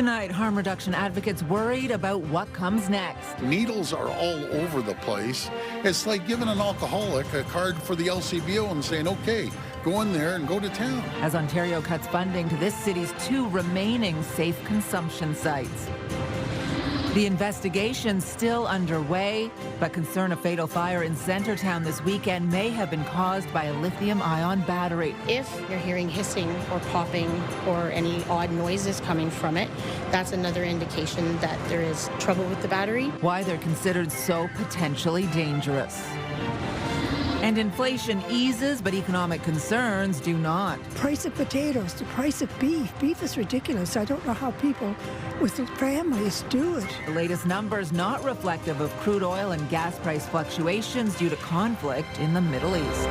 Tonight, harm reduction advocates worried about what comes next. Needles are all over the place. It's like giving an alcoholic a card for the LCBO and saying, okay, go in there and go to town. As Ontario cuts funding to this city's 2 remaining safe consumption sites. The investigation still underway, but concern a fatal fire in Centretown this weekend may have been caused by a lithium-ion battery. If you're hearing hissing or popping or any odd noises coming from it, that's another indication that there is trouble with the battery. Why they're considered so potentially dangerous. And inflation eases, but economic concerns do not. Price of potatoes, the price of beef. Beef is ridiculous. I don't know how people with their families do it. The latest numbers not reflective of crude oil and gas price fluctuations due to conflict in the Middle East.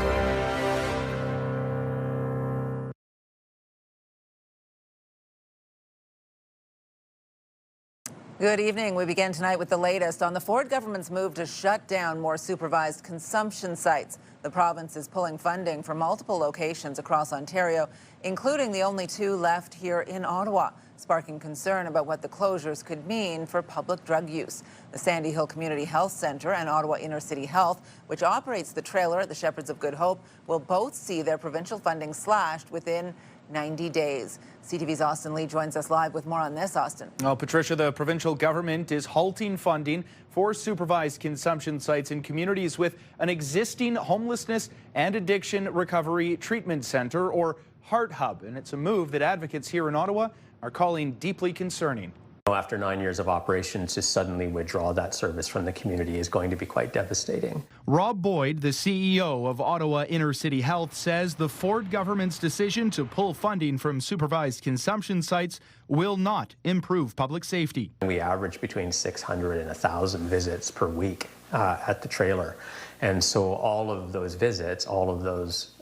Good evening. We begin tonight with the latest on the Ford government's move to shut down more supervised consumption sites. The province is pulling funding for multiple locations across Ontario, including the only 2 left here in Ottawa, sparking concern about what the closures could mean for public drug use. The Sandy Hill Community Health Centre and Ottawa Inner City Health, which operates the trailer at the Shepherds of Good Hope, will both see their provincial funding slashed within 90 days. CTV's Austin Lee joins us live with more on this. Austin. Well, Patricia, the provincial government is halting funding for supervised consumption sites in communities with an existing homelessness and addiction recovery treatment center, or Heart Hub. And it's a move that advocates here in Ottawa are calling deeply concerning. After 9 years of operations, to suddenly withdraw that service from the community is going to be quite devastating. Rob Boyd, the CEO of Ottawa Inner City Health, says the Ford government's decision to pull funding from supervised consumption sites will not improve public safety. We average between 600 and 1,000 visits per week at the trailer. And so all of those visits, all of those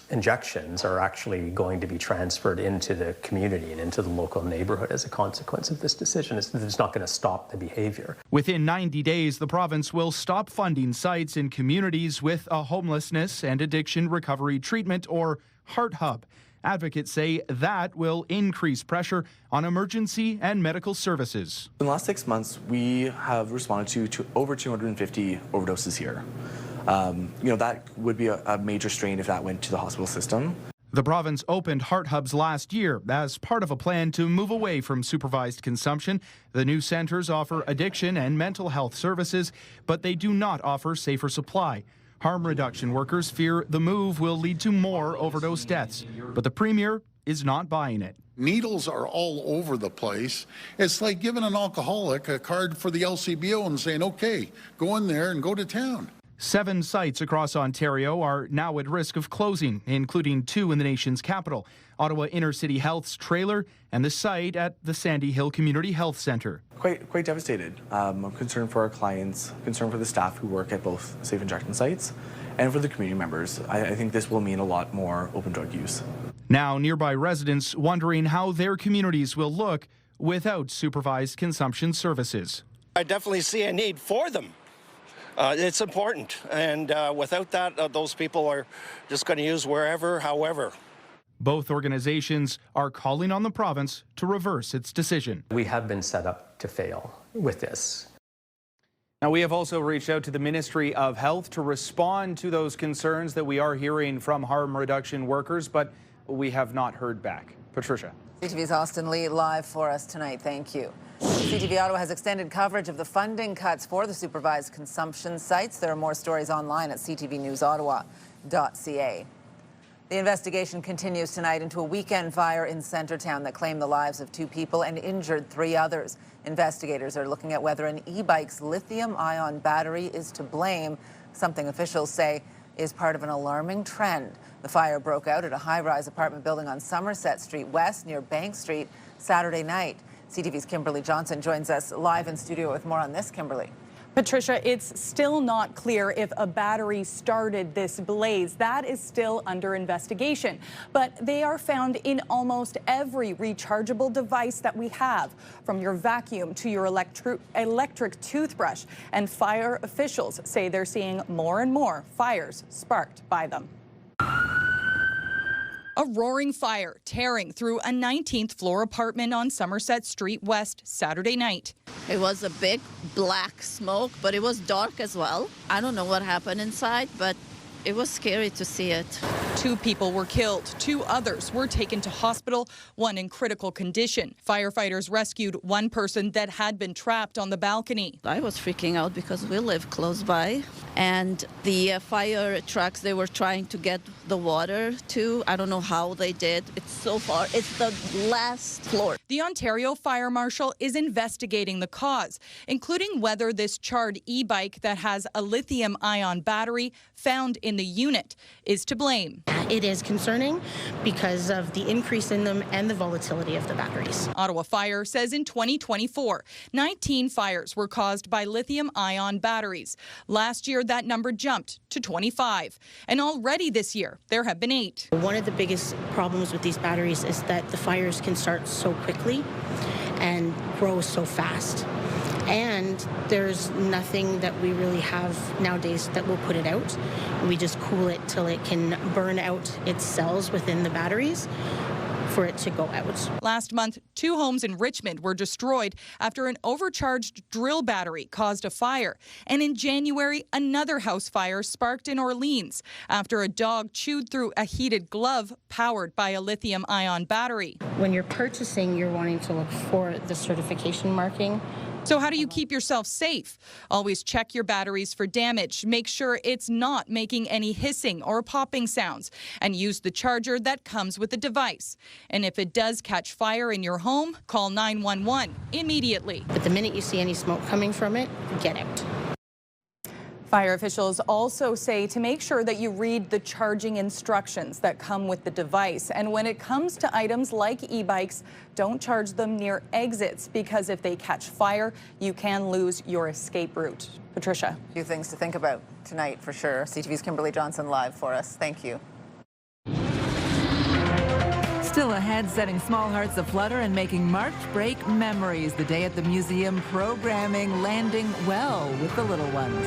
injections are actually going to be transferred into the community and into the local neighborhood as a consequence of this decision. It's not going to stop the behavior. Within 90 days, the province will stop funding sites in communities with a homelessness and addiction recovery treatment, or Heart Hub. Advocates say that will increase pressure on emergency and medical services. In the last 6 months, we have responded to over 250 overdoses here. That would be a major strain if that went to the hospital system. The province opened Heart Hubs last year as part of a plan to move away from supervised consumption. The new centers offer addiction and mental health services, but they do not offer safer supply. Harm reduction workers fear the move will lead to more overdose deaths, but the Premier is not buying it. Needles are all over the place. It's like giving an alcoholic a card for the LCBO and saying, okay, go in there and go to town. 7 sites across Ontario are now at risk of closing, including 2 in the nation's capital, Ottawa Inner City Health's trailer and the site at the Sandy Hill Community Health Centre. Quite devastated. I'm concerned for our clients, concerned for the staff who work at both safe injection sites, and for the community members. I think this will mean a lot more open drug use. Now, nearby residents wondering how their communities will look without supervised consumption services. I definitely see a need for them. It's important, and without that, those people are just going to use wherever, however. Both organizations are calling on the province to reverse its decision. We have been set up to fail with this. Now, we have also reached out to the Ministry of Health to respond to those concerns that we are hearing from harm reduction workers, but we have not heard back. Patricia. CTV's Austin Lee live for us tonight. Thank you. CTV Ottawa has extended coverage of the funding cuts for the supervised consumption sites. There are more stories online at ctvnewsottawa.ca. The investigation continues tonight into a weekend fire in Centretown that claimed the lives of 2 people and injured 3 others. Investigators are looking at whether an e-bike's lithium-ion battery is to blame, something officials say is part of an alarming trend. The fire broke out at a high-rise apartment building on Somerset Street West near Bank Street Saturday night. CTV's Kimberly Johnson joins us live in studio with more on this. Kimberly. Patricia, it's still not clear if a battery started this blaze. That is still under investigation. But they are found in almost every rechargeable device that we have, from your vacuum to your electric toothbrush. And fire officials say they're seeing more and more fires sparked by them. A roaring fire tearing through a 19th floor apartment on Somerset Street West Saturday night. It was a big black smoke, but it was dark as well. I don't know what happened inside, but it was scary to see it. 2 people were killed. 2 others were taken to hospital, one in critical condition. Firefighters rescued one person that had been trapped on the balcony. I was freaking out because we live close by, and the fire trucks, they were trying to get the water to. I don't know how they did. It's so far. It's the last floor. The Ontario Fire Marshal is investigating the cause, including whether this charred e-bike that has a lithium-ion battery found in the unit is to blame. It is concerning because of the increase in them and the volatility of the batteries. Ottawa Fire says in 2024, 19 fires were caused by lithium-ion batteries. Last year, that number jumped to 25. And already this year, there have been 8. One of the biggest problems with these batteries is that the fires can start so quickly and grow so fast. And there's nothing that we really have nowadays that will put it out. We just cool it till it can burn out its cells within the batteries for it to go out. Last month, 2 homes in Richmond were destroyed after an overcharged drill battery caused a fire. And in January, another house fire sparked in Orleans after a dog chewed through a heated glove powered by a lithium-ion battery. When you're purchasing, you're wanting to look for the certification marking. So how do you keep yourself safe? Always check your batteries for damage. Make sure it's not making any hissing or popping sounds. And use the charger that comes with the device. And if it does catch fire in your home, call 911 immediately. But the minute you see any smoke coming from it, get out. Fire officials also say to make sure that you read the charging instructions that come with the device. And when it comes to items like e-bikes, don't charge them near exits because if they catch fire, you can lose your escape route. Patricia. A few things to think about tonight for sure. CTV's Kimberly Johnson live for us. Thank you. Still ahead, setting small hearts aflutter and making March break memories. The day at the museum programming landing well with the little ones.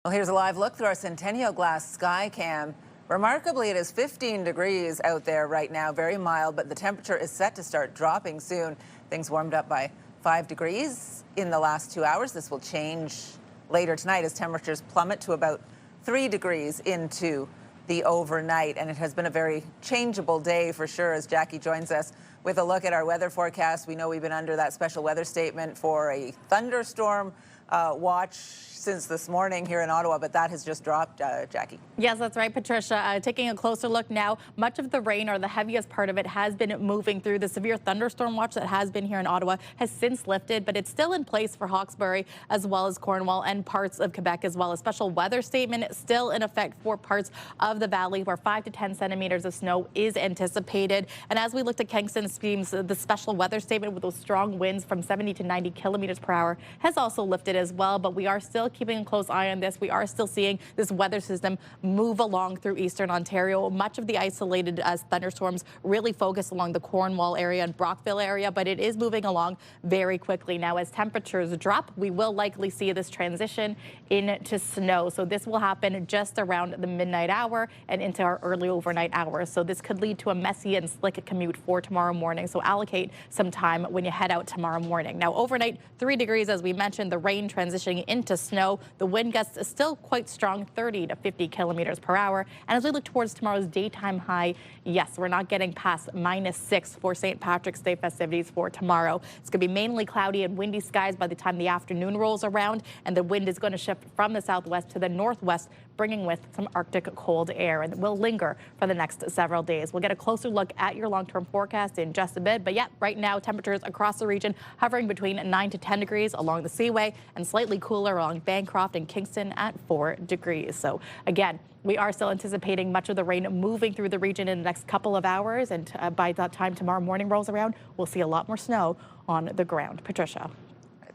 Well, here's a live look through our Centennial Glass sky cam. Remarkably, it is 15 degrees out there right now, very mild, but the temperature is set to start dropping soon. Things warmed up by 5 degrees in the last 2 hours. This will change later tonight as temperatures plummet to about 3 degrees into the overnight, and it has been a very changeable day for sure as Jackie joins us with a look at our weather forecast. We know we've been under that special weather statement for a thunderstorm watch since this morning here in Ottawa, but that has just dropped, Jackie. Yes, that's right, Patricia. Taking a closer look now, much of the rain, or the heaviest part of it, has been moving through. The severe thunderstorm watch that has been here in Ottawa has since lifted, but it's still in place for Hawkesbury as well as Cornwall and parts of Quebec as well. A special weather statement still in effect for parts of the valley where 5 to 10 centimeters of snow is anticipated. And as we looked at Kingston schemes, the special weather statement with those strong winds from 70 to 90 kilometers per hour has also lifted as well, but we are still keeping a close eye on this. We are still seeing this weather system move along through eastern Ontario. Much of the isolated thunderstorms really focus along the Cornwall area and Brockville area, but it is moving along very quickly. Now, as temperatures drop, we will likely see this transition into snow. So this will happen just around the midnight hour and into our early overnight hours. So this could lead to a messy and slick commute for tomorrow morning. So allocate some time when you head out tomorrow morning. Now, overnight, 3 degrees, as we mentioned, the rain transitioning into snow. The wind gusts is still quite strong, 30 to 50 kilometers per hour. And as we look towards tomorrow's daytime high, yes, we're not getting past -6 for St. Patrick's Day festivities for tomorrow. It's going to be mainly cloudy and windy skies by the time the afternoon rolls around, and the wind is going to shift from the southwest to the northwest, bringing with some Arctic cold air, and it will linger for the next several days. We'll get a closer look at your long-term forecast in just a bit, but yeah, right now temperatures across the region hovering between 9 to 10 degrees along the Seaway and slightly cooler along Bancroft and Kingston at 4 degrees. So again, we are still anticipating much of the rain moving through the region in the next couple of hours, and by that time tomorrow morning rolls around, we'll see a lot more snow on the ground. Patricia.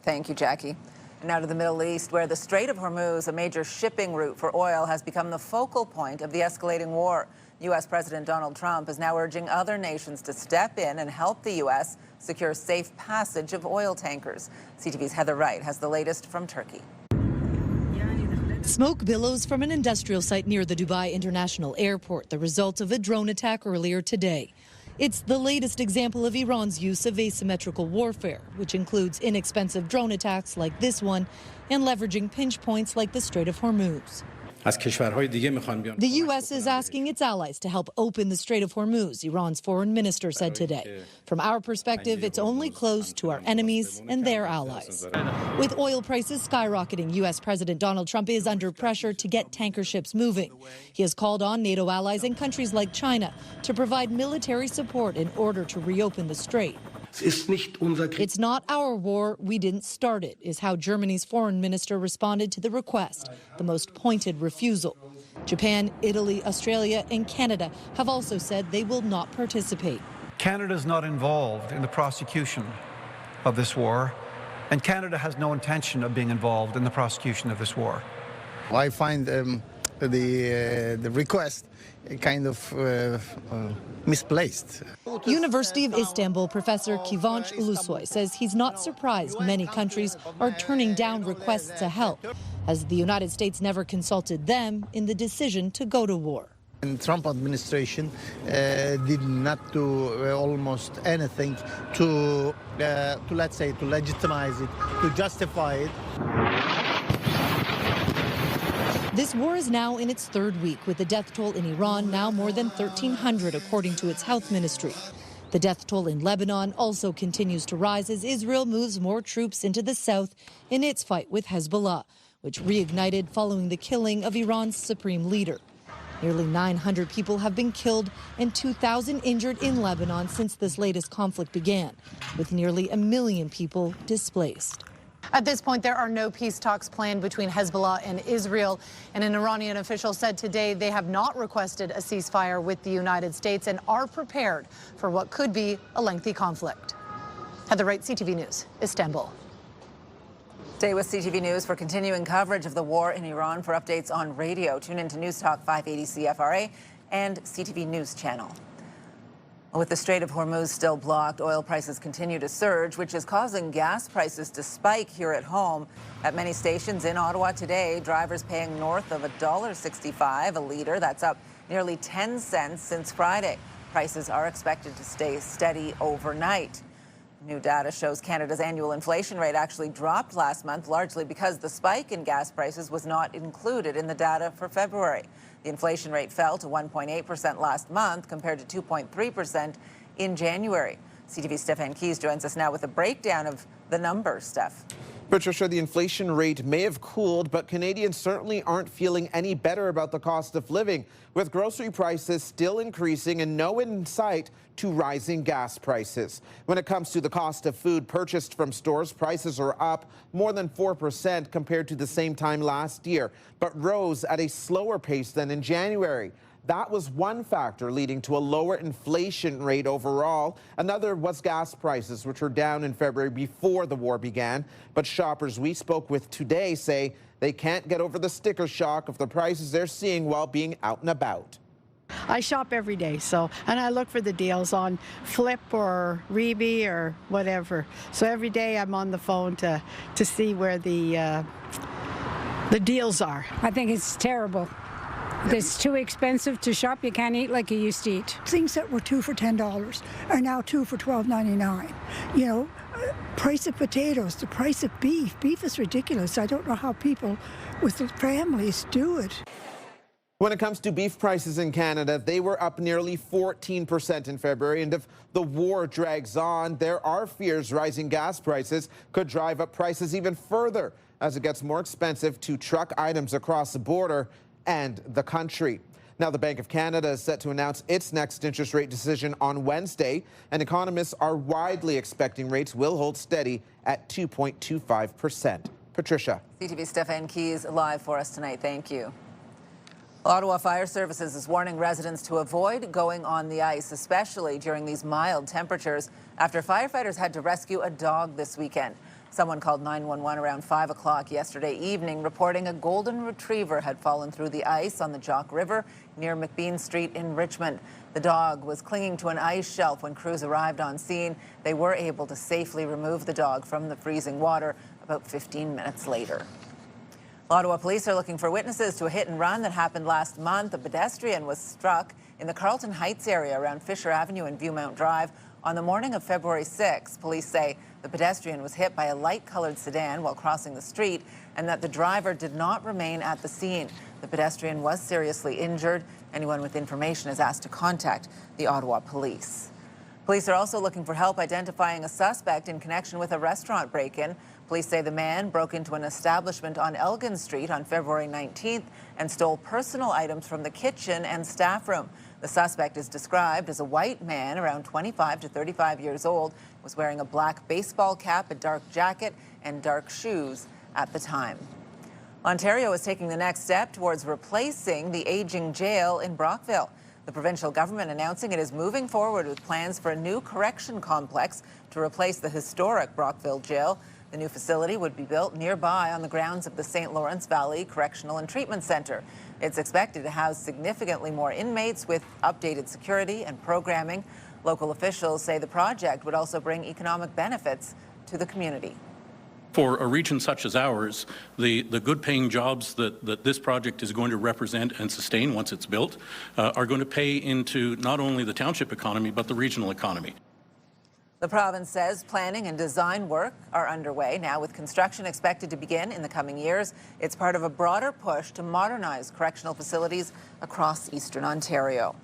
Thank you, Jackie. Now to the Middle East, where the Strait of Hormuz, a major shipping route for oil, has become the focal point of the escalating war. U.S. President Donald Trump is now urging other nations to step in and help the U.S. secure safe passage of oil tankers. CTV's Heather Wright has the latest from Turkey. Smoke billows from an industrial site near the Dubai International Airport, the result of a drone attack earlier today. It's the latest example of Iran's use of asymmetrical warfare, which includes inexpensive drone attacks like this one and leveraging pinch points like the Strait of Hormuz. The U.S. is asking its allies to help open the Strait of Hormuz, Iran's foreign minister said today. From our perspective, it's only closed to our enemies and their allies. With oil prices skyrocketing, U.S. President Donald Trump is under pressure to get tanker ships moving. He has called on NATO allies and countries like China to provide military support in order to reopen the strait. It's not our war, we didn't start it, is how Germany's foreign minister responded to the request, the most pointed refusal. Japan, Italy, Australia, and Canada have also said they will not participate. Canada is not involved in the prosecution of this war, and Canada has no intention of being involved in the prosecution of this war. I find the request kind of misplaced. University of Istanbul professor Kıvanç Ulusoy says he's not surprised many countries are turning down requests to help, as the United States never consulted them in the decision to go to war. The Trump administration did not do almost anything to let's say, to legitimize it, to justify it. This war is now in its third week, with the death toll in Iran now more than 1,300, according to its health ministry. The death toll in Lebanon also continues to rise as Israel moves more troops into the south in its fight with Hezbollah, which reignited following the killing of Iran's supreme leader. Nearly 900 people have been killed and 2,000 injured in Lebanon since this latest conflict began, with nearly 1 million people displaced. At this point, there are no peace talks planned between Hezbollah and Israel. And an Iranian official said today they have not requested a ceasefire with the United States and are prepared for what could be a lengthy conflict. Heather Wright, CTV News, Istanbul. Stay with CTV News for continuing coverage of the war in Iran. For updates on radio, tune into News Talk 580 CFRA and CTV News Channel. With the Strait of Hormuz still blocked, oil prices continue to surge, which is causing gas prices to spike here at home. At many stations in Ottawa today, drivers paying north of $1.65 a litre. That's up nearly 10 cents since Friday. Prices are expected to stay steady overnight. New data shows Canada's annual inflation rate actually dropped last month, largely because the spike in gas prices was not included in the data for February. The inflation rate fell to 1.8% last month compared to 2.3% in January. CTV's Stefan Keys joins us now with a breakdown of the numbers. Steph. Patricia, the inflation rate may have cooled, but Canadians certainly aren't feeling any better about the cost of living, with grocery prices still increasing and no end in sight to rising gas prices. When it comes to the cost of food purchased from stores, prices are up more than 4% compared to the same time last year, but rose at a slower pace than in January. That was one factor leading to a lower inflation rate overall. Another was gas prices, which were down in February before the war began. But shoppers we spoke with today say they can't get over the sticker shock of the prices they're seeing while being out and about. I shop every day, and I look for the deals on Flip or Reebie or whatever. So every day I'm on the phone to see where the deals are. I think it's terrible. It's too expensive to shop. You can't eat like you used to eat. Things that were 2 for $10 are now 2 for $12.99. You know, price of potatoes, the price of beef. Beef is ridiculous. I don't know how people with their families do it. When it comes to beef prices in Canada, they were up nearly 14% in February. And if the war drags on, there are fears rising gas prices could drive up prices even further as it gets more expensive to truck items across the border and the country. Now, the Bank of Canada is set to announce its next interest rate decision on Wednesday, and economists are widely expecting rates will hold steady at 2.25%. Patricia. CTV Stefan Keys live for us tonight. Thank you. Ottawa Fire Services is warning residents to avoid going on the ice, especially during these mild temperatures, after firefighters had to rescue a dog this weekend. Someone called 911 around 5 o'clock yesterday evening, reporting a golden retriever had fallen through the ice on the Jock River near McBean Street in Richmond. The dog was clinging to an ice shelf when crews arrived on scene. They were able to safely remove the dog from the freezing water about 15 minutes later. Ottawa police are looking for witnesses to a hit and run that happened last month. A pedestrian was struck in the Carlton Heights area around Fisher Avenue and Viewmount Drive on the morning of February 6. Police say the pedestrian was hit by a light-colored sedan while crossing the street and that the driver did not remain at the scene. The pedestrian was seriously injured. Anyone with information is asked to contact the Ottawa police. Police are also looking for help identifying a suspect in connection with a restaurant break-in. Police say the man broke into an establishment on Elgin Street on February 19th and stole personal items from the kitchen and staff room. The suspect is described as a white man around 25 to 35 years old, was wearing a black baseball cap, a dark jacket, and dark shoes at the time. Ontario is taking the next step towards replacing the aging jail in Brockville. The provincial government announcing it is moving forward with plans for a new correction complex to replace the historic Brockville jail. The new facility would be built nearby on the grounds of the St. Lawrence Valley Correctional and Treatment Centre. It's expected to house significantly more inmates with updated security and programming. Local officials say the project would also bring economic benefits to the community. For a region such as ours, the good-paying jobs that this project is going to represent and sustain once it's built are going to pay into not only the township economy, but the regional economy. The province says planning and design work are underway now, with construction expected to begin in the coming years. It's part of a broader push to modernize correctional facilities across Eastern Ontario.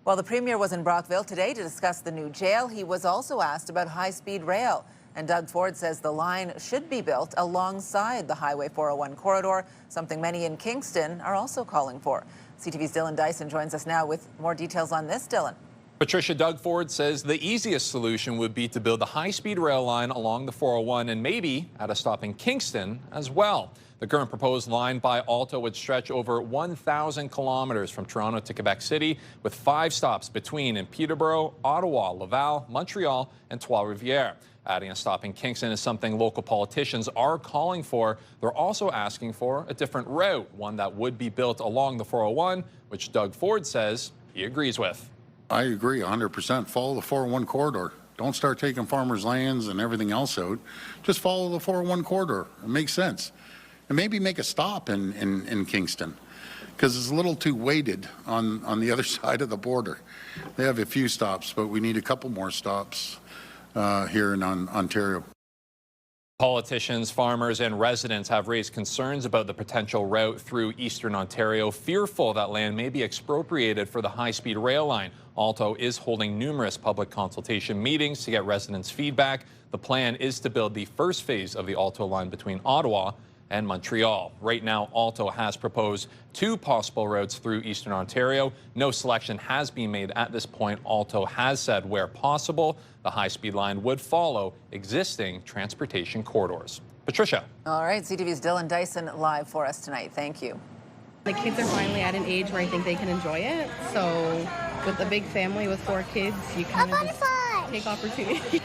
While the Premier was in Brockville today to discuss the new jail, he was also asked about high-speed rail. And Doug Ford says the line should be built alongside the Highway 401 corridor, something many in Kingston are also calling for. CTV's Dylan Dyson joins us now with more details on this. Dylan. Patricia, Doug Ford says the easiest solution would be to build a high-speed rail line along the 401 and maybe at a stop in Kingston as well. The current proposed line by Alto would stretch over 1,000 kilometers from Toronto to Quebec City, with 5 stops between in Peterborough, Ottawa, Laval, Montreal, and Trois-Rivières. Adding a stop in Kingston is something local politicians are calling for. They're also asking for a different route, one that would be built along the 401, which Doug Ford says he agrees with. I agree 100%. Follow the 401 corridor. Don't start taking farmers' lands and everything else out. Just follow the 401 corridor. It makes sense. And maybe make a stop in Kingston, because it's a little too weighted on the other side of the border. They have a few stops, but we need a couple more stops here in Ontario. Politicians, farmers, and residents have raised concerns about the potential route through Eastern Ontario, fearful that land may be expropriated for the high-speed rail line. Alto is holding numerous public consultation meetings to get residents' feedback. The plan is to build the first phase of the Alto line between Ottawa and Montreal. Right now, Alto has proposed 2 possible routes through Eastern Ontario. No selection has been made at this point. Alto has said where possible, the high-speed line would follow existing transportation corridors. Patricia. All right, CTV's Dylan Dyson live for us tonight. Thank you. The kids are finally at an age where I think they can enjoy it. So with a big family with 4 kids, you kind of just take opportunity.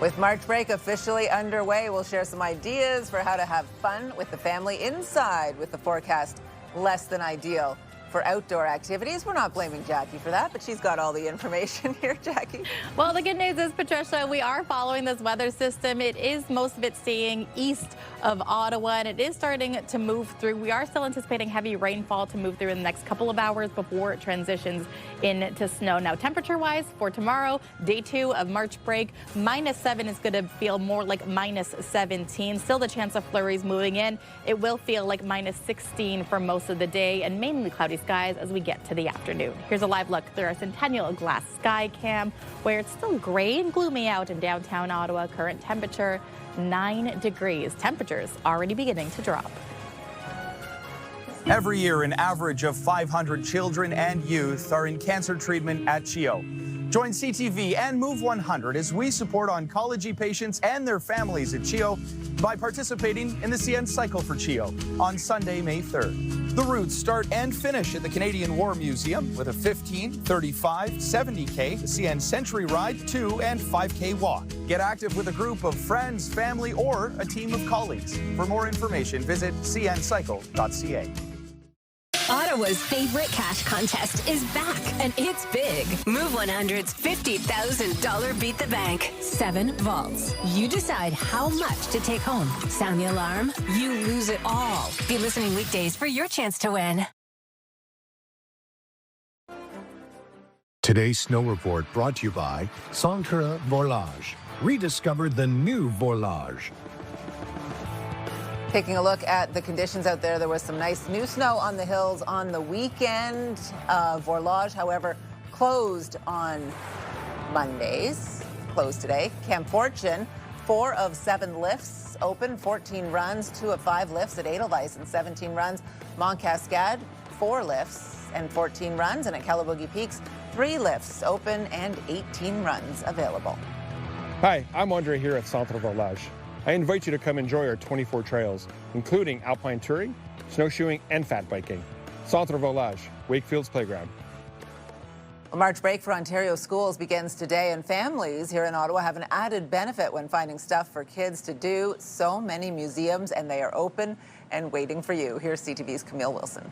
With March break officially underway, we'll share some ideas for how to have fun with the family inside, with the forecast less than ideal for outdoor activities. We're not blaming Jackie for that, but she's got all the information here, Jackie. Well, the good news is, Patricia, we are following this weather system. It is most of it staying east of Ottawa, and it is starting to move through. We are still anticipating heavy rainfall to move through in the next couple of hours before it transitions into snow. Now, temperature-wise, for tomorrow, day 2 of March break, -7 is going to feel more like -17. Still the chance of flurries moving in. It will feel like -16 for most of the day, and mainly cloudy skies as we get to the afternoon. Here's a live look through our Centennial Glass Sky Cam, where it's still gray and gloomy out in downtown Ottawa. Current temperature 9 degrees. Temperatures already beginning to drop. Every year, an average of 500 children and youth are in cancer treatment at CHEO. Join CTV and Move 100 as we support oncology patients and their families at CHEO by participating in the CN Cycle for CHEO on Sunday, May 3rd. The routes start and finish at the Canadian War Museum with a 15, 35, 70K CN Century Ride, 2 and 5K walk. Get active with a group of friends, family, or a team of colleagues. For more information, visit cncycle.ca. Ottawa's favorite cash contest is back, and it's big. Move 100's $50,000 Beat the Bank. 7 vaults. You decide how much to take home. Sound the alarm? You lose it all. Be listening weekdays for your chance to win. Today's Snow Report brought to you by Centre Volage. Rediscover the new Volage. Taking a look at the conditions out there, there was some nice new snow on the hills on the weekend. Vorlage, however, closed on Mondays. Closed today. Camp Fortune, 4 of 7 lifts open, 14 runs, 2 of 5 lifts at Edelweiss and 17 runs. Mont Cascade, 4 lifts and 14 runs, and at Calabugie Peaks, 3 lifts open and 18 runs available. Hi, I'm Andre here at Centre Volage. I invite you to come enjoy our 24 trails, including alpine touring, snowshoeing, and fat biking. Centre Volage, Wakefield's playground. A March break for Ontario schools begins today, and families here in Ottawa have an added benefit when finding stuff for kids to do. So many museums, and they are open and waiting for you. Here's CTV's Camille Wilson.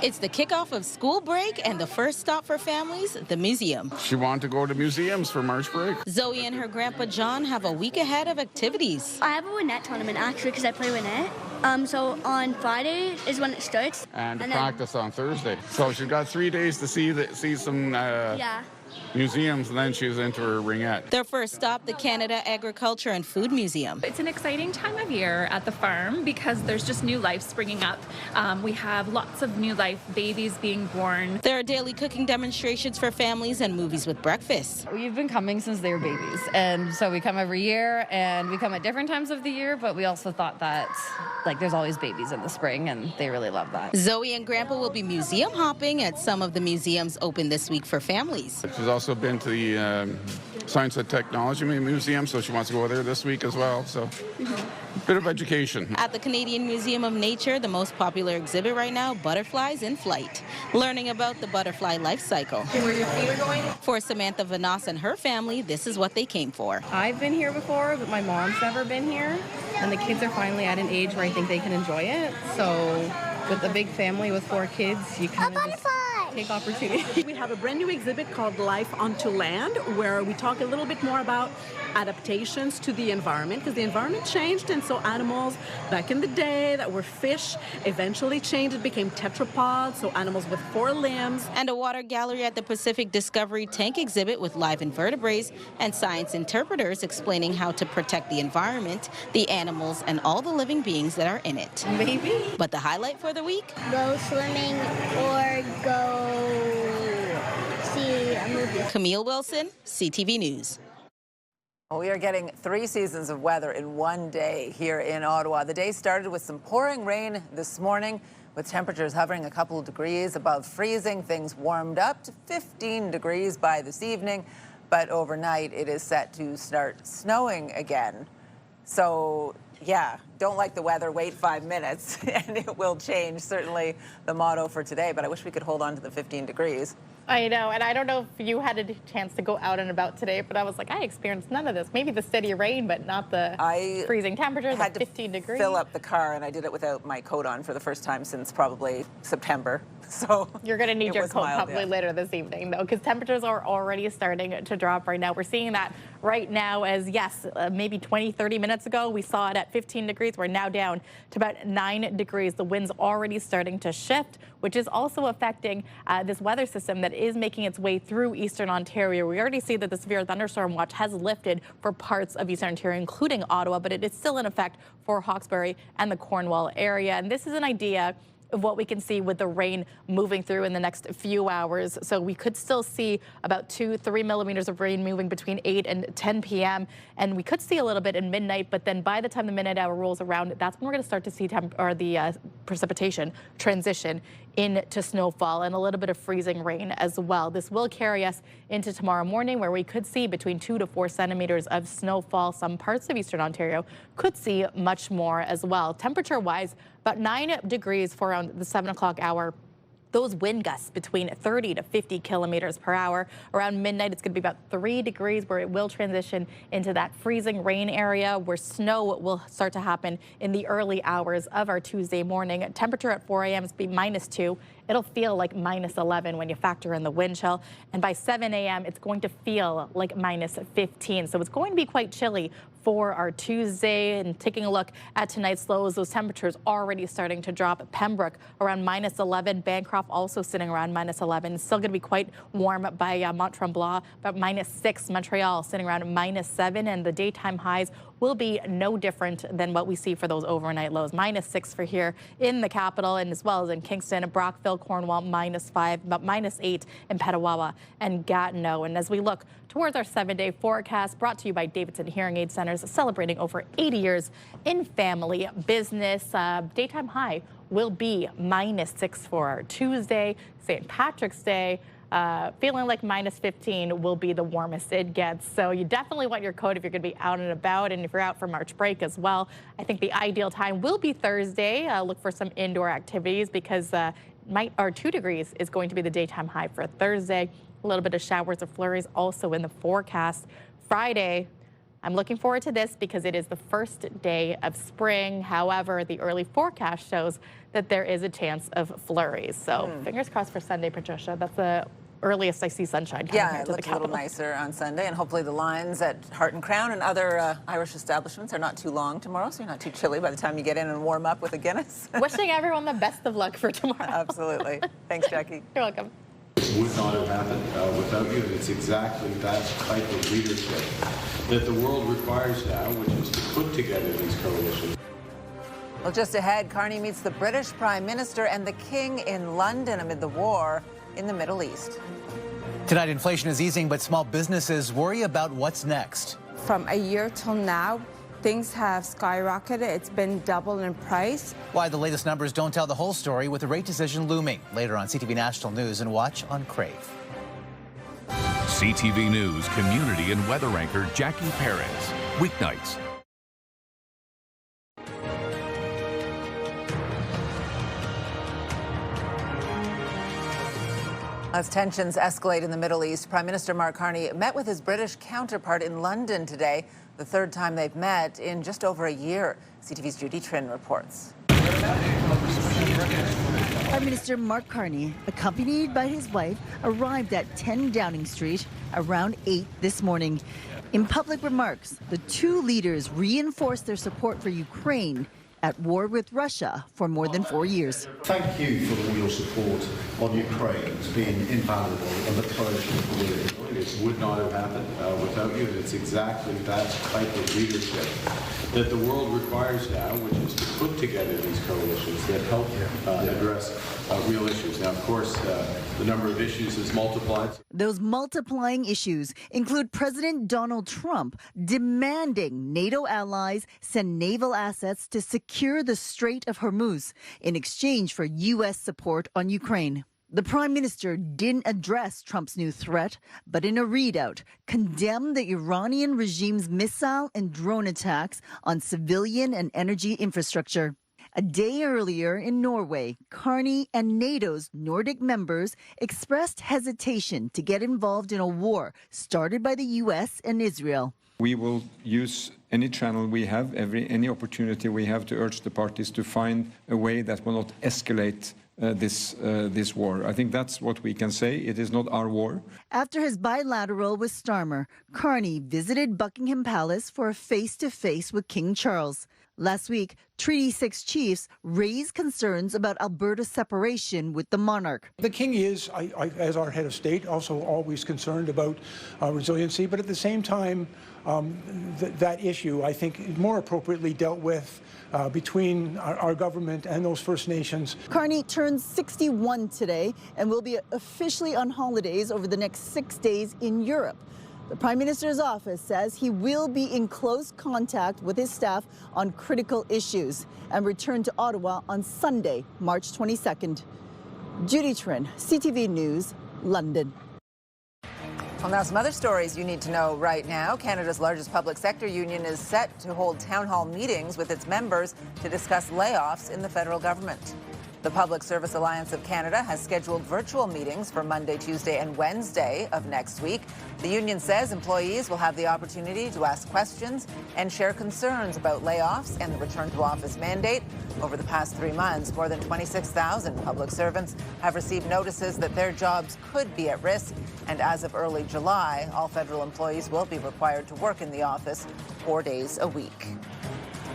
It's the kickoff of school break and the first stop for families, the museum. She wanted to go to museums for March break. Zoe and her grandpa John have a week ahead of activities. I have a Winnett tournament actually because I play Winnett. So on Friday is when it starts. And practice on Thursday. So she's got 3 days to see some museums, and then she's into her ringette. Their first stop, the Canada Agriculture and Food Museum. It's an exciting time of year at the farm because there's just new life springing up. We have lots of new life babies being born. There are daily cooking demonstrations for families and movies with breakfast. We've been coming since they were babies, and so we come every year, and we come at different times of the year, but we also thought that there's always babies in the spring, and they really love that. Zoe and grandpa will be museum hopping at some of the museums open this week for families. She's also been to the Science and Technology Museum, so she wants to go there this week as well. So, a bit of education. At the Canadian Museum of Nature, the most popular exhibit right now, Butterflies in Flight. Learning about the butterfly life cycle. Where your feet are going? For Samantha Vanas and her family, this is what they came for. I've been here before, but my mom's never been here, and the kids are finally at an age where I think they can enjoy it. So, with a big family with 4 kids, you kind of just take opportunity. We have a brand new exhibit called Life Onto Land, where we talk a little bit more about adaptations to the environment, because the environment changed, and so animals back in the day that were fish eventually changed. It became tetrapods, so animals with 4 limbs. And a water gallery at the Pacific Discovery Tank exhibit with live invertebrates and science interpreters explaining how to protect the environment, the animals, and all the living beings that are in it. Maybe. But the highlight for the week? Go swimming or go see a movie. Camille Wilson, CTV News. We are getting 3 seasons of weather in one day here in Ottawa. The day started with some pouring rain this morning, with temperatures hovering a couple of degrees above freezing. Things warmed up to 15 degrees by this evening, but overnight it is set to start snowing again. So, yeah, don't like the weather, wait 5 minutes, and it will change. Certainly the motto for today, but I wish we could hold on to the 15 degrees. I know, and I don't know if you had a chance to go out and about today, but I was like, I experienced none of this. Maybe the steady rain, but not the freezing temperatures at 15 degrees. Fill up the car, and I did it without my coat on for the first time since probably September. So you're going to need your coat probably later this evening, though, because temperatures are already starting to drop right now. We're seeing that right now as, yes, maybe 20, 30 minutes ago, we saw it at 15 degrees. We're now down to about 9 degrees. The wind's already starting to shift, which is also affecting this weather system that is making its way through eastern Ontario. We already see that the severe thunderstorm watch has lifted for parts of eastern Ontario, including Ottawa, but it is still in effect for Hawkesbury and the Cornwall area. And this is an idea of what we can see with the rain moving through in the next few hours. So we could still see about 2-3 millimeters of rain moving between 8 and 10 p.m. And we could see a little bit in midnight, but then by the time the midnight hour rolls around, that's when we're going to start to see the precipitation transition into snowfall and a little bit of freezing rain as well. This will carry us into tomorrow morning, where we could see between 2 to 4 centimeters of snowfall. Some parts of eastern Ontario could see much more as well. Temperature-wise, about 9 degrees for around the 7 o'clock hour those wind gusts between 30 to 50 kilometers per hour. Around midnight, it's going to be about 3 degrees where it will transition into that freezing rain area where snow will start to happen in the early hours of our Tuesday morning. Temperature at 4 a.m. is be -2. It'll feel like -11 when you factor in the wind chill. And by 7 a.m., it's going to feel like -15. So it's going to be quite chilly for our Tuesday. And taking a look at tonight's lows, those temperatures already starting to drop. Pembroke around -11. Bancroft also sitting around -11. Still going to be quite warm by Mont Tremblant, about -6. Montreal sitting around -7. And the daytime highs will be no different than what we see for those overnight lows. -6 for here in the capital, and as well as in Kingston, Brockville, Cornwall, -5, about -8 in Petawawa and Gatineau. And as we look towards our 7-day forecast, brought to you by Davidson Hearing Aid Centers, celebrating over 80 years in family business. Daytime high will be -6 for our Tuesday. St. Patrick's Day, feeling like -15 will be the warmest it gets. So you definitely want your coat if you're going to be out and about, and if you're out for March break as well. I think the ideal time will be Thursday. Look for some indoor activities because 2 degrees is going to be the daytime high for Thursday. A little bit of showers or flurries also in the forecast. Friday, I'm looking forward to this because it is the first day of spring. However, the early forecast shows that there is a chance of flurries. So fingers crossed for Sunday, Patricia. That's the earliest I see sunshine coming here to the capital. Yeah, it looks a little nicer on Sunday, and hopefully the lines at Heart and Crown and other Irish establishments are not too long tomorrow, so you're not too chilly by the time you get in and warm up with a Guinness. Wishing everyone the best of luck for tomorrow. Absolutely. Thanks, Jackie. You're welcome. Would not have happened without you. It's exactly that type of leadership that the world requires now, which is to put together these coalitions. Well, just ahead, Carney meets the British Prime Minister and the King in London amid the war in the Middle East. Tonight, inflation is easing, but small businesses worry about what's next. From a year till now, things have skyrocketed. It's been double in price. Why the latest numbers don't tell the whole story with the rate decision looming. Later on CTV National News and watch on Crave. CTV News community and weather anchor Jackie Perez. Weeknights. As tensions escalate in the Middle East, Prime Minister Mark Carney met with his British counterpart in London today, the third time they've met in just over a year. CTV's Judy Trin reports. Prime Minister Mark Carney, accompanied by his wife, arrived at 10 Downing Street around 8 this morning. In public remarks, the two leaders reinforced their support for Ukraine at war with Russia for more than 4 years. Thank you for all your support on Ukraine. It's been invaluable and the courage to believe it. It would not have happened without you. It's exactly that type of leadership that the world requires now, which is to put together these coalitions that help address real issues. Now, of course, the number of issues is multiplied. Those multiplying issues include President Donald Trump demanding NATO allies send naval assets to secure the Strait of Hormuz in exchange for U.S. support on Ukraine. The Prime Minister didn't address Trump's new threat, but in a readout, condemned the Iranian regime's missile and drone attacks on civilian and energy infrastructure. A day earlier in Norway, Carney and NATO's Nordic members expressed hesitation to get involved in a war started by the U.S. and Israel. We will use any channel we have, any opportunity we have to urge the parties to find a way that will not escalate this war. I think that's what we can say. It is not our war. After his bilateral with Starmer, Carney visited Buckingham Palace for a face-to-face with King Charles. Last week, Treaty 6 chiefs raised concerns about Alberta's separation with the monarch. The king is, as our head of state, also always concerned about resiliency, but at the same time, that issue, I think, is more appropriately dealt with between our government and those First Nations. Carney turns 61 today and will be officially on holidays over the next 6 days in Europe. The Prime Minister's office says he will be in close contact with his staff on critical issues and return to Ottawa on Sunday, March 22nd. Judy Trin, CTV News, London. Well, now some other stories you need to know right now. Canada's largest public sector union is set to hold town hall meetings with its members to discuss layoffs in the federal government. The Public Service Alliance of Canada has scheduled virtual meetings for Monday, Tuesday, and Wednesday of next week. The union says employees will have the opportunity to ask questions and share concerns about layoffs and the return to office mandate. Over the past 3 months, more than 26,000 public servants have received notices that their jobs could be at risk. And as of early July, all federal employees will be required to work in the office 4 days a week.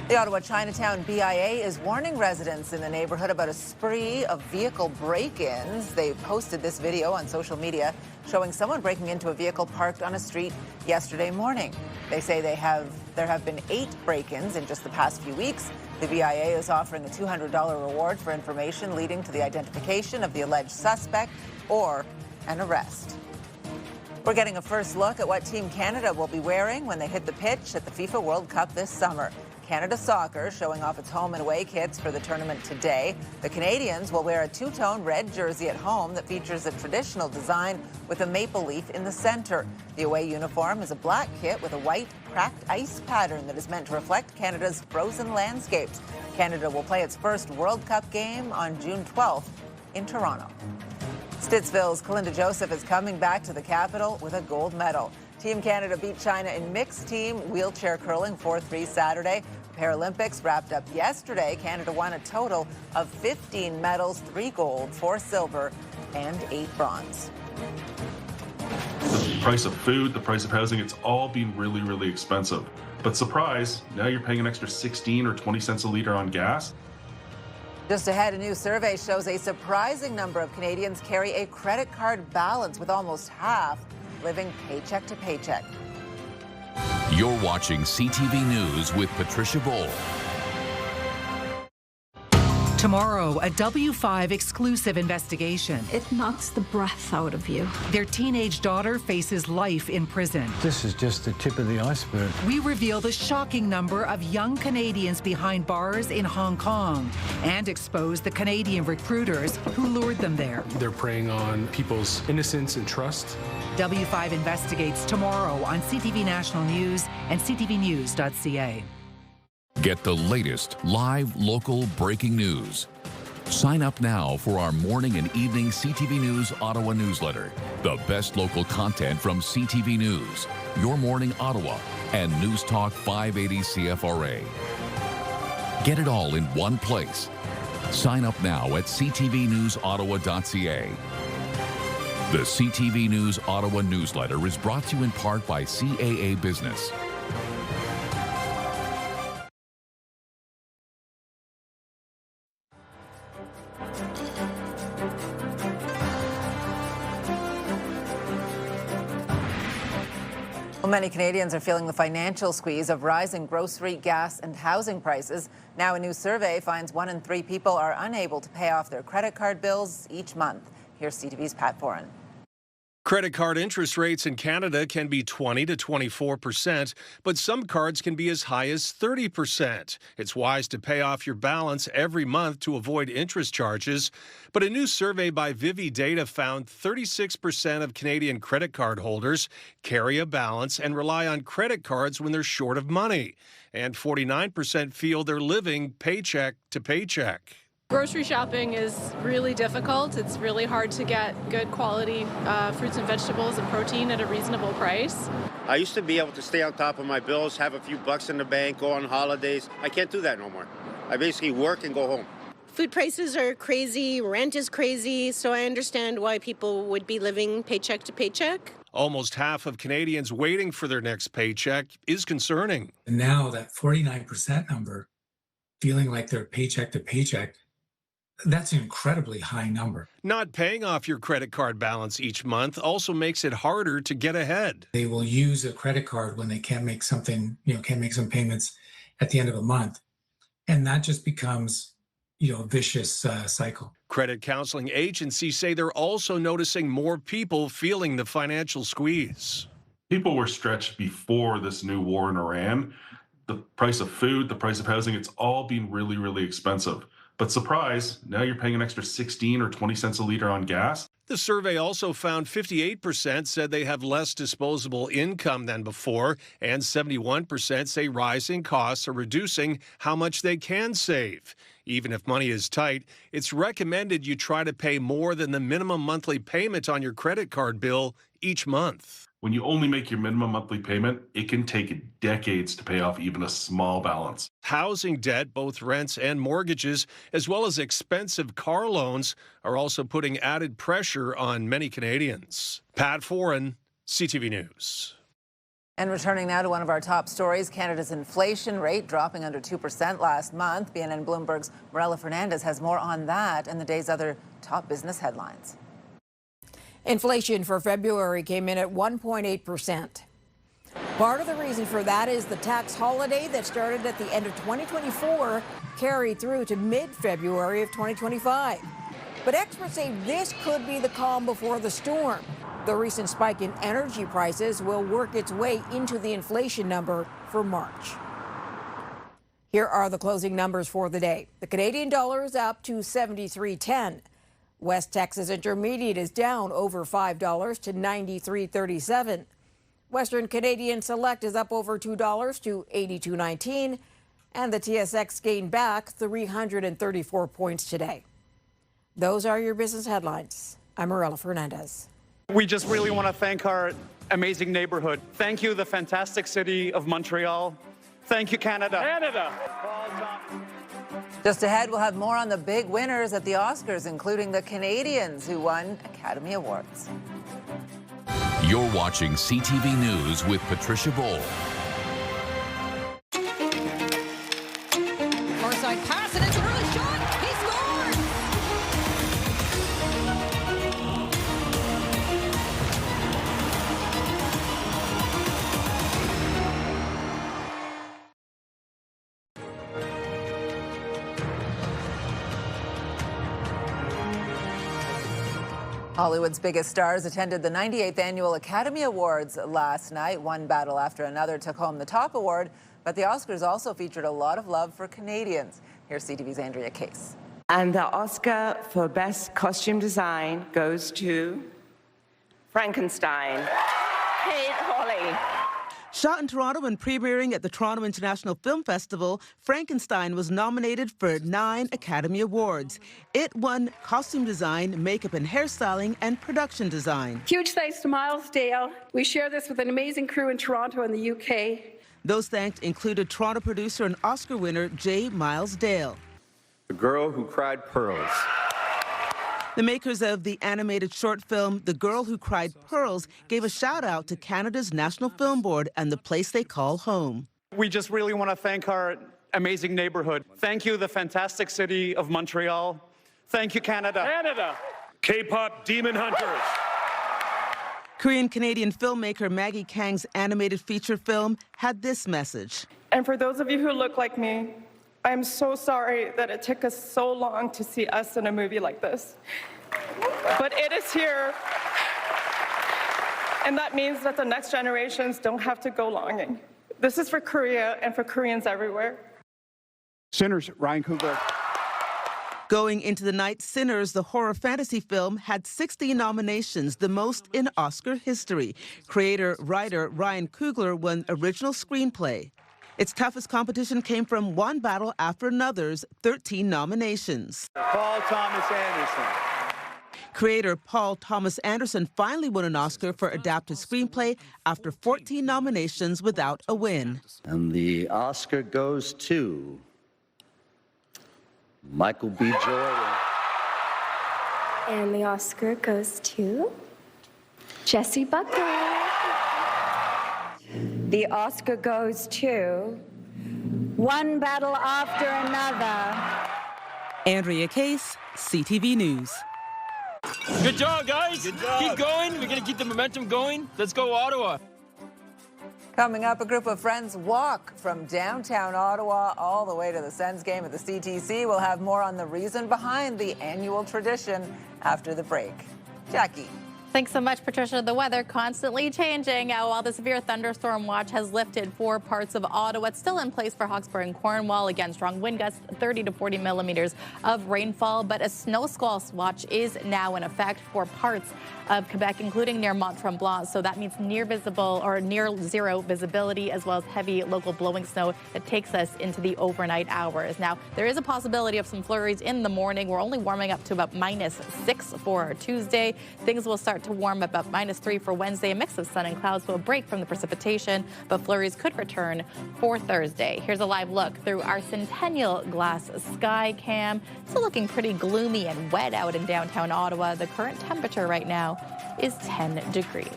The Ottawa Chinatown BIA is warning residents in the neighborhood about a spree of vehicle break-ins. They posted this video on social media showing someone breaking into a vehicle parked on a street yesterday morning. They say there have been 8 break-ins in just the past few weeks. The BIA is offering a $200 reward for information leading to the identification of the alleged suspect or an arrest. We're getting a first look at what Team Canada will be wearing when they hit the pitch at the FIFA World Cup this summer. Canada Soccer showing off its home and away kits for the tournament today. The Canadians will wear a two-tone red jersey at home that features a traditional design with a maple leaf in the center. The away uniform is a black kit with a white cracked ice pattern that is meant to reflect Canada's frozen landscapes. Canada will play its first World Cup game on June 12th in Toronto. Stittsville's Kalinda Joseph is coming back to the capital with a gold medal. Team Canada beat China in mixed team wheelchair curling 4-3 Saturday. Paralympics wrapped up yesterday. Canada won a total of 15 medals, 3 gold, 4 silver, and 8 bronze. The price of food, the price of housing, it's all been really, really expensive. But surprise, now you're paying an extra 16 or 20 cents a litre on gas. Just ahead, a new survey shows a surprising number of Canadians carry a credit card balance, with almost half living paycheck to paycheck. You're watching CTV News with Patricia Boal. Tomorrow, a W5 exclusive investigation. It knocks the breath out of you. Their teenage daughter faces life in prison. This is just the tip of the iceberg. We reveal the shocking number of young Canadians behind bars in Hong Kong and expose the Canadian recruiters who lured them there. They're preying on people's innocence and trust. W5 investigates tomorrow on CTV National News and ctvnews.ca. Get the latest live local breaking news. Sign up now for our morning and evening CTV News Ottawa newsletter. The best local content from CTV News, Your Morning Ottawa, and News Talk 580 CFRA. Get it all in one place. Sign up now at ctvnewsottawa.ca. The CTV News Ottawa newsletter is brought to you in part by CAA Business. Well, many Canadians are feeling the financial squeeze of rising grocery, gas, and housing prices. Now, a new survey finds 1 in 3 people are unable to pay off their credit card bills each month. Here's CTV's Pat Foran. Credit card interest rates in Canada can be 20 to 24%, but some cards can be as high as 30%. It's wise to pay off your balance every month to avoid interest charges. But a new survey by Vivi Data found 36% of Canadian credit card holders carry a balance and rely on credit cards when they're short of money. And 49% feel they're living paycheck to paycheck. Grocery shopping is really difficult. It's really hard to get good quality fruits and vegetables and protein at a reasonable price. I used to be able to stay on top of my bills, have a few bucks in the bank, go on holidays. I can't do that no more. I basically work and go home. Food prices are crazy, rent is crazy, so I understand why people would be living paycheck to paycheck. Almost half of Canadians waiting for their next paycheck is concerning. And now that 49% number, feeling like they're paycheck to paycheck, that's an incredibly high number. Not paying off your credit card balance each month also makes it harder to get ahead. They will use a credit card when they can't make something, can't make some payments at the end of a month. And that just becomes, a vicious cycle. Credit counseling agencies say they're also noticing more people feeling the financial squeeze. People were stretched before this new war in Iran. The price of food, the price of housing, it's all been really, really expensive. But surprise, now you're paying an extra 16 or 20 cents a litre on gas. The survey also found 58% said they have less disposable income than before, and 71% say rising costs are reducing how much they can save. Even if money is tight, it's recommended you try to pay more than the minimum monthly payment on your credit card bill each month. When you only make your minimum monthly payment, it can take decades to pay off even a small balance. Housing debt, both rents and mortgages, as well as expensive car loans, are also putting added pressure on many Canadians. Pat Foran, CTV News. And returning now to one of our top stories, Canada's inflation rate dropping under 2% last month. BNN Bloomberg's Morella Fernandez has more on that and the day's other top business headlines. Inflation for February came in at 1.8%. Part of the reason for that is the tax holiday that started at the end of 2024 carried through to mid-February of 2025. But experts say this could be the calm before the storm. The recent spike in energy prices will work its way into the inflation number for March. Here are the closing numbers for the day. The Canadian dollar is up to 73.10. West Texas Intermediate is down over $5 to 93.37. Western Canadian Select is up over $2 to 82.19. And the TSX gained back 334 points today. Those are your business headlines. I'm Morella Fernandez. We just really want to thank our amazing neighborhood. Thank you, the fantastic city of Montreal. Thank you, Canada. Just ahead, we'll have more on the big winners at the Oscars, including the Canadians who won Academy Awards. You're watching CTV News with Patricia Boal. Far side pass, and it's an early shot. He scored! Hollywood's biggest stars attended the 98th Annual Academy Awards last night. One battle after another took home the top award, but the Oscars also featured a lot of love for Canadians. Here's CTV's Andrea Case. And the Oscar for Best Costume Design goes to Frankenstein. Kate Hawley. Shot in Toronto and premiering at the Toronto International Film Festival, Frankenstein was nominated for 9 Academy Awards. It won costume design, makeup and hairstyling, and production design. Huge thanks to Miles Dale. We share this with an amazing crew in Toronto and the UK. Those thanks included Toronto producer and Oscar winner J. Miles Dale. The Girl Who Cried Pearls. The makers of the animated short film The Girl Who Cried Pearls gave a shout out to Canada's National Film Board and the place they call home. We just really want to thank our amazing neighborhood. Thank you, the fantastic city of Montreal. Thank you, Canada. Canada. K-pop Demon Hunters. Korean-Canadian filmmaker Maggie Kang's animated feature film had this message. And for those of you who look like me, I'm so sorry that it took us so long to see us in a movie like this. But it is here, and that means that the next generations don't have to go longing. This is for Korea and for Koreans everywhere. Sinners, Ryan Coogler. Going into the night, Sinners, the horror fantasy film, had 60 nominations, the most in Oscar history. Creator-writer Ryan Coogler won Original Screenplay. Its toughest competition came from one battle after another's 13 nominations. Paul Thomas Anderson. Creator Paul Thomas Anderson finally won an Oscar for adapted screenplay after 14 nominations without a win. And the Oscar goes to Michael B. Jordan. And the Oscar goes to Jessie Buckley. The Oscar goes to One Battle After Another. Andrea Case, CTV News. Good job, guys. Good job. Keep going. We're going to keep the momentum going. Let's go, Ottawa. Coming up, a group of friends walk from downtown Ottawa all the way to the Sens game at the CTC. We'll have more on the reason behind the annual tradition after the break. Jackie. Thanks so much, Patricia. The weather constantly changing. While the severe thunderstorm watch has lifted for parts of Ottawa, it's still in place for Hawkesbury and Cornwall. Again, strong wind gusts, 30 to 40 millimeters of rainfall. But a snow squall watch is now in effect for parts of Quebec, including near Mont-Tremblant. So that means near zero visibility, as well as heavy local blowing snow that takes us into the overnight hours. Now, there is a possibility of some flurries in the morning. We're only warming up to about -6 for our Tuesday. Things will start to warm up about -3 for Wednesday. A mix of sun and clouds, so a break from the precipitation, but flurries could return for Thursday. Here's a live look through our Centennial Glass Sky Cam. Still looking pretty gloomy and wet out in downtown Ottawa. The current temperature right now is 10 degrees.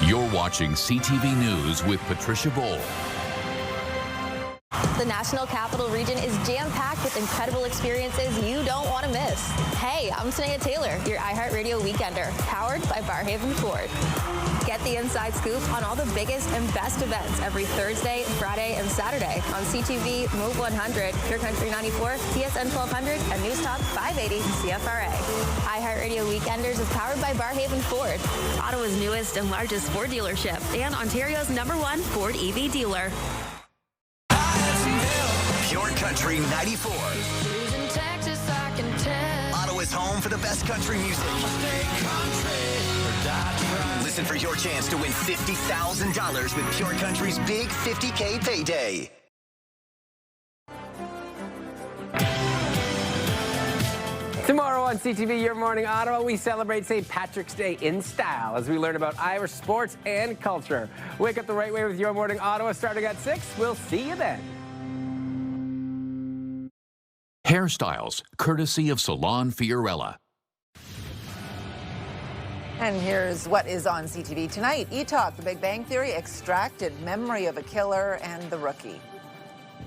You're watching CTV News with Patricia Boal. The National Capital Region is jam-packed with incredible experiences you don't want to miss. Hey, I'm Sanaya Taylor, your iHeartRadio Weekender, powered by Barhaven Ford. Get the inside scoop on all the biggest and best events every Thursday, Friday, and Saturday on CTV, Move 100, Pure Country 94, TSN 1200, and News Talk 580 CFRA. iHeartRadio Weekenders is powered by Barhaven Ford, Ottawa's newest and largest Ford dealership, and Ontario's #1 Ford EV dealer. Pure Country 94. Ottawa's home for the best country music. Listen for your chance to win $50,000 with Pure Country's big $50K payday. Tomorrow on CTV Your Morning Ottawa, we celebrate St. Patrick's Day in style as we learn about Irish sports and culture. Wake up the right way with Your Morning Ottawa starting at 6. We'll see you then. Hairstyles, courtesy of Salon Fiorella. And here's what is on CTV tonight. E-Talk, The Big Bang Theory, Extracted, Memory of a Killer, and The Rookie.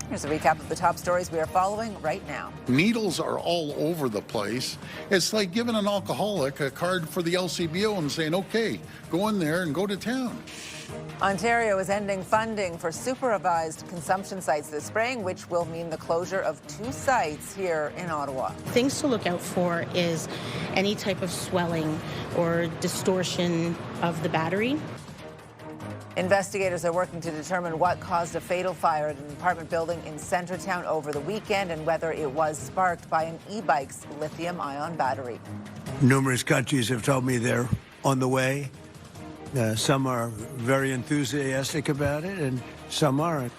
Here's a recap of the top stories we are following right now. Needles are all over the place. It's like giving an alcoholic a card for the LCBO and saying, okay, go in there and go to town. Ontario is ending funding for supervised consumption sites this spring, which will mean the closure of 2 sites here in Ottawa. Things to look out for is any type of swelling or distortion of the battery. Investigators are working to determine what caused a fatal fire at an apartment building in Centretown over the weekend and whether it was sparked by an e-bike's lithium-ion battery. Numerous countries have told me they're on the way. Some are very enthusiastic about it, and some aren't.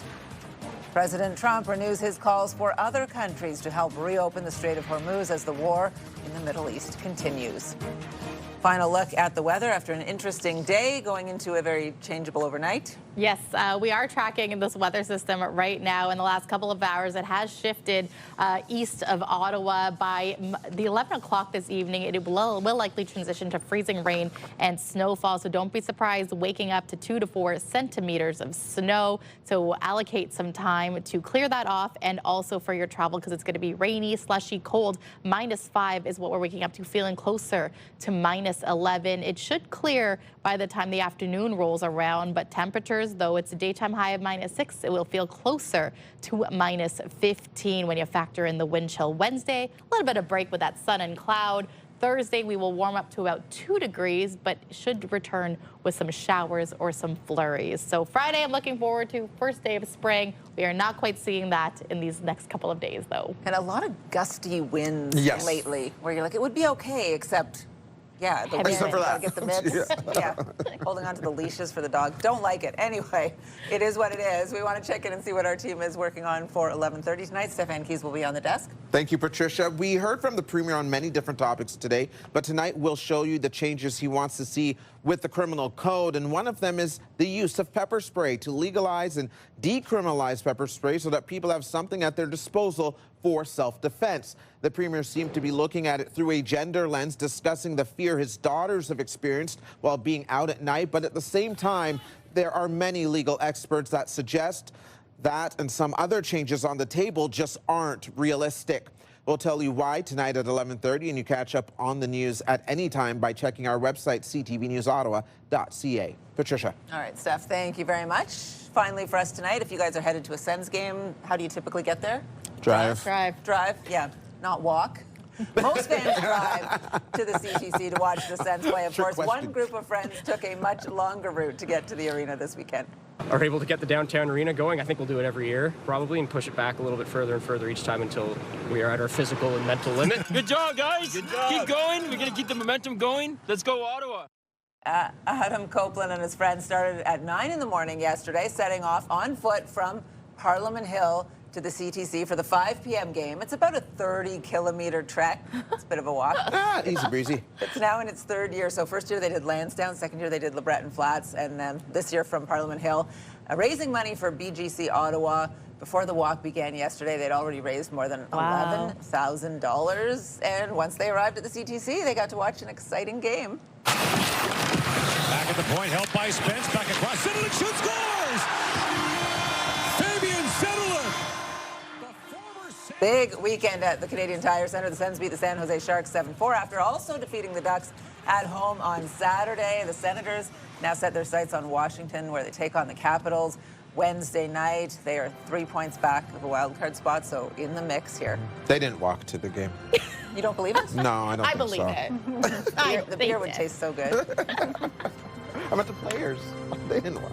President Trump renews his calls for other countries to help reopen the Strait of Hormuz as the war in the Middle East continues. Final look at the weather after an interesting day going into a very changeable overnight. Yes, we are tracking this weather system right now. In the last couple of hours, it has shifted east of Ottawa. By the 11 o'clock this evening, it will likely transition to freezing rain and snowfall. So don't be surprised waking up to 2 to 4 centimeters of snow. So allocate some time to clear that off and also for your travel because it's going to be rainy, slushy, cold. -5 is what we're waking up to, feeling closer to -11. It should clear by the time the afternoon rolls around, but temperatures, though it's a daytime high of -6, it will feel closer to -15 when you factor in the wind chill. Wednesday, a little bit of break with that sun and cloud. Thursday, we will warm up to about 2 degrees, but should return with some showers or some flurries. So Friday, I'm looking forward to first day of spring. We are not quite seeing that in these next couple of days, though. And a lot of gusty winds lately, where you're like, it would be okay, except... Yeah, the wind, gotta get the mitts. Yeah, holding on to the leashes for the dog. Don't like it. Anyway, it is what it is. We want to check in and see what our team is working on for 11:30 tonight. Stefan Keys will be on the desk. Thank you, Patricia. We heard from the Premier on many different topics today, but tonight we'll show you the changes he wants to see with the criminal code, and one of them is the use of pepper spray to legalize and decriminalize pepper spray so that people have something at their disposal for self-defense. The Premier seemed to be looking at it through a gender lens, discussing the fear his daughters have experienced while being out at night. But at the same time, there are many legal experts that suggest that and some other changes on the table just aren't realistic. We'll tell you why tonight at 11:30, and you catch up on the news at any time by checking our website, ctvnewsottawa.ca. Patricia. All right, Steph, thank you very much. Finally for us tonight, if you guys are headed to a Sens game, how do you typically get there? Drive. Drive, yeah, not walk. Most fans drive to the CTC to watch the Sens play. Of course, one group of friends took a much longer route to get to the arena this weekend. Are able to get the downtown arena going. I think we'll do it every year, probably, and push it back a little bit further and further each time until we are at our physical and mental limit. Good job, guys. Good job. Keep going. We're going to keep the momentum going. Let's go, Ottawa. Adam Copeland and his friends started at 9 in the morning yesterday, setting off on foot from Parliament Hill to the CTC for the 5 p.m. game. It's about a 30-kilometer trek. It's a bit of a walk. Easy breezy. It's now in its third year. So first year they did Lansdowne, second year they did LeBreton Flats, and then this year from Parliament Hill. Raising money for BGC Ottawa. Before the walk began yesterday, they'd already raised more than $11,000. And once they arrived at the CTC, they got to watch an exciting game. Back at the point, helped by Spence, back across, Sittler shoots, scores! Fabian Sittler! Big weekend at the Canadian Tire Centre. The Sens beat the San Jose Sharks 7-4 after also defeating the Ducks at home on Saturday. The Senators now set their sights on Washington, where they take on the Capitals Wednesday night. They are 3 points back of a wildcard spot, so in the mix here. They didn't walk to the game. You don't believe it? No, I don't think believe so. it. The beer would taste so good. How about the players? They didn't walk.